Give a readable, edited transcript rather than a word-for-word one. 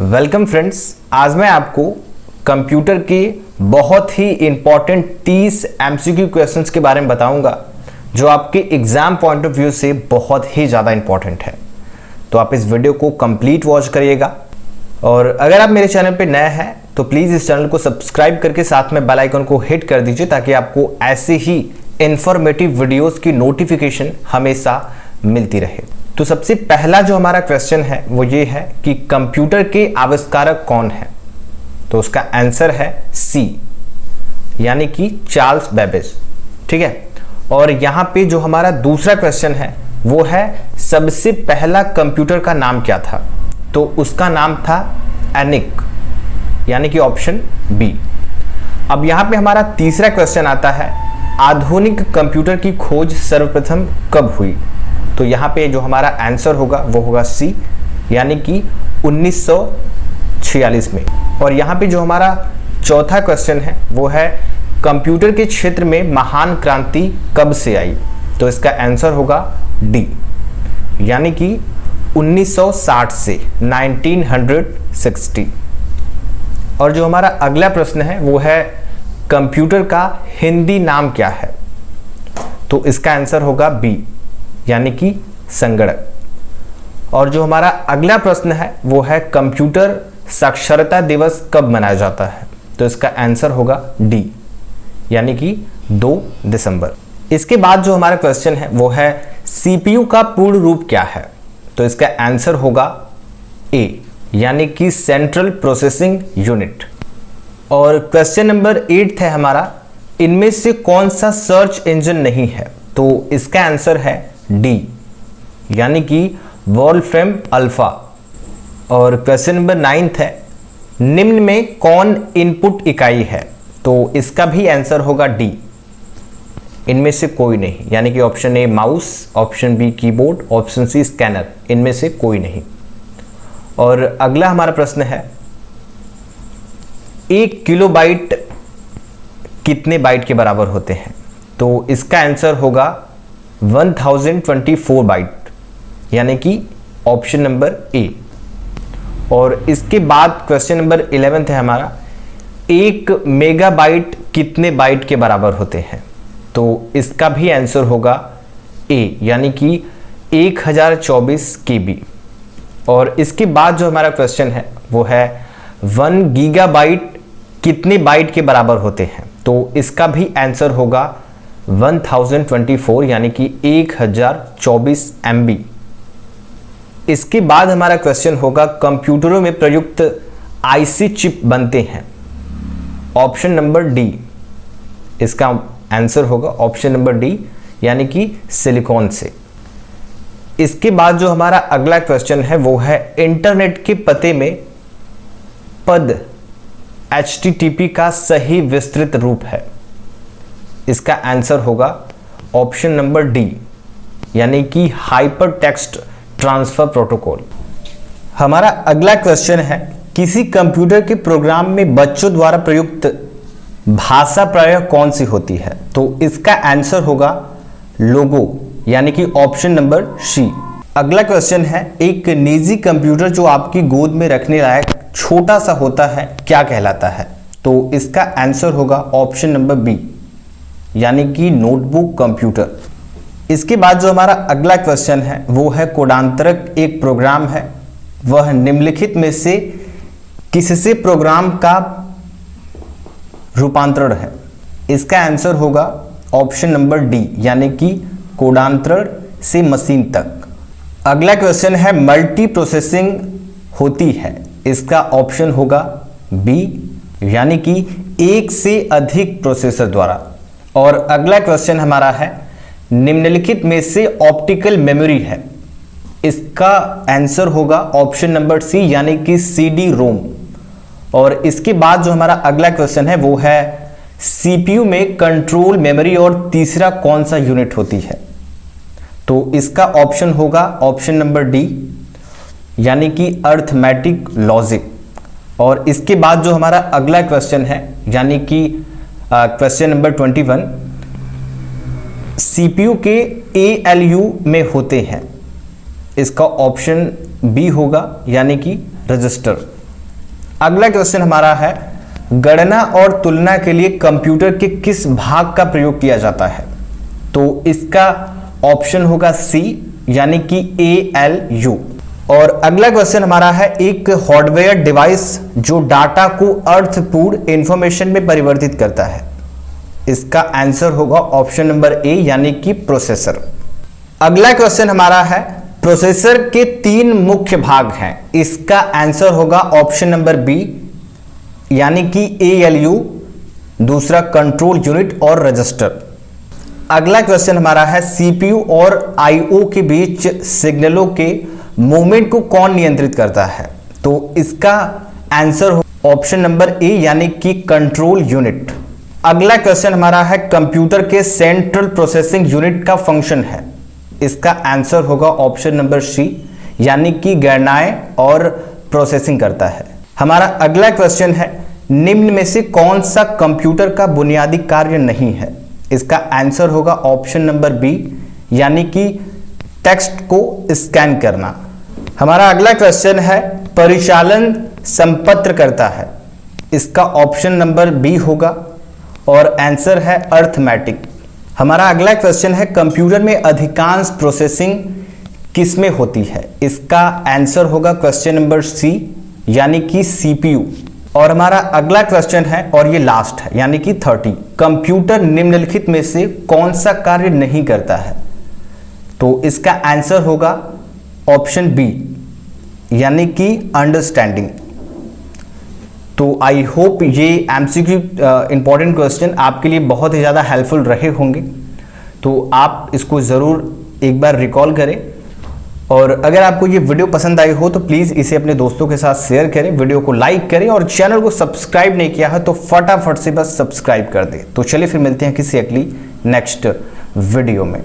Welcome friends, आज मैं आपको कंप्यूटर के बहुत ही इंपॉर्टेंट 30 एमसीक्यू क्वेश्चंस के बारे में बताऊंगा जो आपके एग्जाम पॉइंट ऑफ व्यू से बहुत ही ज़्यादा इंपॉर्टेंट है। तो आप इस वीडियो को कंप्लीट वॉच करिएगा और अगर आप मेरे चैनल पे नए हैं तो प्लीज़ इस चैनल को सब्सक्राइब करके साथ में बेल आइकन को हिट कर दीजिए ताकि आपको ऐसे ही इंफॉर्मेटिव वीडियोज़ की नोटिफिकेशन हमेशा मिलती रहे। तो सबसे पहला जो हमारा क्वेश्चन है वो ये है कि कंप्यूटर के आविष्कारक कौन है। तो उसका आंसर है सी, यानी कि चार्ल्स बेबेज। ठीक है, और यहां पे जो हमारा दूसरा क्वेश्चन है वो है सबसे पहला कंप्यूटर का नाम क्या था। तो उसका नाम था एनिक, यानी कि ऑप्शन बी। अब यहां पे हमारा तीसरा क्वेश्चन आता है आधुनिक कंप्यूटर की खोज सर्वप्रथम कब हुई। तो यहाँ पे जो हमारा आंसर होगा वो होगा सी, यानी कि 1946 में। और यहाँ पे जो हमारा चौथा क्वेश्चन है वो है कंप्यूटर के क्षेत्र में महान क्रांति कब से आई। तो इसका आंसर होगा डी, यानी कि 1960 से 1960। और जो हमारा अगला प्रश्न है वो है कंप्यूटर का हिंदी नाम क्या है। तो इसका आंसर होगा बी, यानी कि संगणक। और जो हमारा अगला प्रश्न है वो है कंप्यूटर साक्षरता दिवस कब मनाया जाता है। तो इसका आंसर होगा डी, यानी कि 2 दिसंबर। इसके बाद जो हमारा क्वेश्चन है वो है सीपीयू का पूर्ण रूप क्या है। तो इसका आंसर होगा ए, यानी कि सेंट्रल प्रोसेसिंग यूनिट। और क्वेश्चन नंबर 8 है हमारा इनमें से कौन सा सर्च इंजन नहीं है। तो इसका आंसर है डी, यानी कि वोल्फ्रेम अल्फा। और क्वेश्चन नंबर 9 है निम्न में कौन इनपुट इकाई है। तो इसका भी आंसर होगा डी, इनमें से कोई नहीं, यानी कि option A mouse, option B keyboard, option C scanner, इनमें से कोई नहीं। और अगला हमारा प्रश्न है 1 किलोबाइट कितने बाइट के बराबर होते हैं। तो इसका आंसर होगा 1024 बाइट, यानी कि ऑप्शन नंबर ए। और इसके बाद क्वेश्चन नंबर 11 है हमारा 1 मेगाबाइट कितने बाइट के बराबर होते हैं। तो इसका भी आंसर होगा ए, यानी कि 1024 KB। और इसके बाद जो हमारा क्वेश्चन है वो है 1 गीगाबाइट कितने बाइट के बराबर होते हैं। तो इसका भी आंसर होगा 1024, यानी कि 1024 MB। इसके बाद हमारा क्वेश्चन होगा कंप्यूटरों में प्रयुक्त आईसी चिप बनते हैं। ऑप्शन नंबर डी, इसका आंसर होगा ऑप्शन नंबर डी, यानी कि सिलिकॉन से। इसके बाद जो हमारा अगला क्वेश्चन है वो है इंटरनेट के पते में पद HTTP का सही विस्तृत रूप है। इसका आंसर होगा ऑप्शन नंबर डी, यानी कि हाइपर टेक्स्ट ट्रांसफर प्रोटोकॉल। हमारा अगला क्वेश्चन है किसी कंप्यूटर के प्रोग्राम में बच्चों द्वारा प्रयुक्त भाषा प्रायः कौन सी होती है। तो इसका आंसर होगा लोगो, यानी कि ऑप्शन नंबर सी। अगला क्वेश्चन है एक निजी कंप्यूटर जो आपकी गोद में रखने लायक छोटा सा होता है क्या कहलाता है। तो इसका आंसर होगा ऑप्शन नंबर बी, यानी कि नोटबुक कंप्यूटर। इसके बाद जो हमारा अगला क्वेश्चन है वो है कोडांतरक एक प्रोग्राम है, वह निम्नलिखित में से किससे प्रोग्राम का रूपांतरण है। इसका आंसर होगा ऑप्शन नंबर डी, यानी कि कोडांतरण से मशीन तक। अगला क्वेश्चन है मल्टी प्रोसेसिंग होती है। इसका ऑप्शन होगा बी, यानी कि एक से अधिक प्रोसेसर द्वारा। और अगला क्वेश्चन हमारा है निम्नलिखित में से ऑप्टिकल मेमोरी है। इसका आंसर होगा ऑप्शन नंबर सी, यानी कि CD-ROM। और इसके बाद जो हमारा अगला क्वेश्चन है वो है CPU में कंट्रोल मेमोरी और तीसरा कौन सा यूनिट होती है। तो इसका ऑप्शन होगा ऑप्शन नंबर डी, यानी कि अर्थमेटिक लॉजिक। और इसके बाद जो हमारा अगला क्वेश्चन है यानी कि क्वेश्चन नंबर 21 CPU के ALU में होते हैं। इसका ऑप्शन बी होगा, यानी कि रजिस्टर। अगला क्वेश्चन हमारा है, गणना और तुलना के लिए कंप्यूटर के किस भाग का प्रयोग किया जाता है? तो इसका ऑप्शन होगा सी, यानी कि ALU। और अगला क्वेश्चन हमारा है, एक हार्डवेयर डिवाइस जो डाटा को अर्थपूर्ण इंफॉर्मेशन में परिवर्तित करता है। इसका आंसर होगा ऑप्शन नंबर ए, यानी कि प्रोसेसर। अगला क्वेश्चन हमारा है, प्रोसेसर के 3 मुख्य भाग हैं। इसका आंसर होगा ऑप्शन नंबर बी, यानी कि ALU, दूसरा कंट्रोल यूनिट और रजिस्टर। अगला क्वेश्चन हमारा है, CPU और IO के बीच सिग्नलों के मूवमेंट को कौन नियंत्रित करता है? तो इसका आंसर ऑप्शन नंबर ए, यानी कि कंट्रोल यूनिट। अगला क्वेश्चन हमारा है, कंप्यूटर के सेंट्रल प्रोसेसिंग यूनिट का फंक्शन है। इसका आंसर होगा ऑप्शन नंबर सी, यानी कि गणनाएं और प्रोसेसिंग करता है। हमारा अगला क्वेश्चन है, निम्न में से कौन सा कंप्यूटर का बुनियादी कार्य नहीं है? इसका आंसर होगा ऑप्शन नंबर बी, यानी कि टेक्स्ट को स्कैन करना। हमारा अगला क्वेश्चन है, परिचालन संपत्र करता है। इसका ऑप्शन नंबर बी होगा और आंसर है अर्थमेटिक। हमारा अगला क्वेश्चन है, कंप्यूटर में अधिकांश प्रोसेसिंग किसमें होती है? इसका आंसर होगा क्वेश्चन नंबर सी, यानी कि CPU। और हमारा अगला क्वेश्चन है, और ये लास्ट है, यानी कि 30, कंप्यूटर निम्नलिखित में से कौन सा कार्य नहीं करता है? तो इसका आंसर होगा ऑप्शन बी, यानी कि अंडरस्टैंडिंग। तो आई होप ये MCQ इंपॉर्टेंट क्वेश्चन आपके लिए बहुत ही ज़्यादा हेल्पफुल रहे होंगे। तो आप इसको ज़रूर एक बार रिकॉल करें, और अगर आपको ये वीडियो पसंद आई हो तो प्लीज़ इसे अपने दोस्तों के साथ शेयर करें, वीडियो को लाइक करें, और चैनल को सब्सक्राइब नहीं किया है तो फटाफट से बस सब्सक्राइब कर दें। तो चलिए फिर मिलते हैं किसी अगली नेक्स्ट वीडियो में।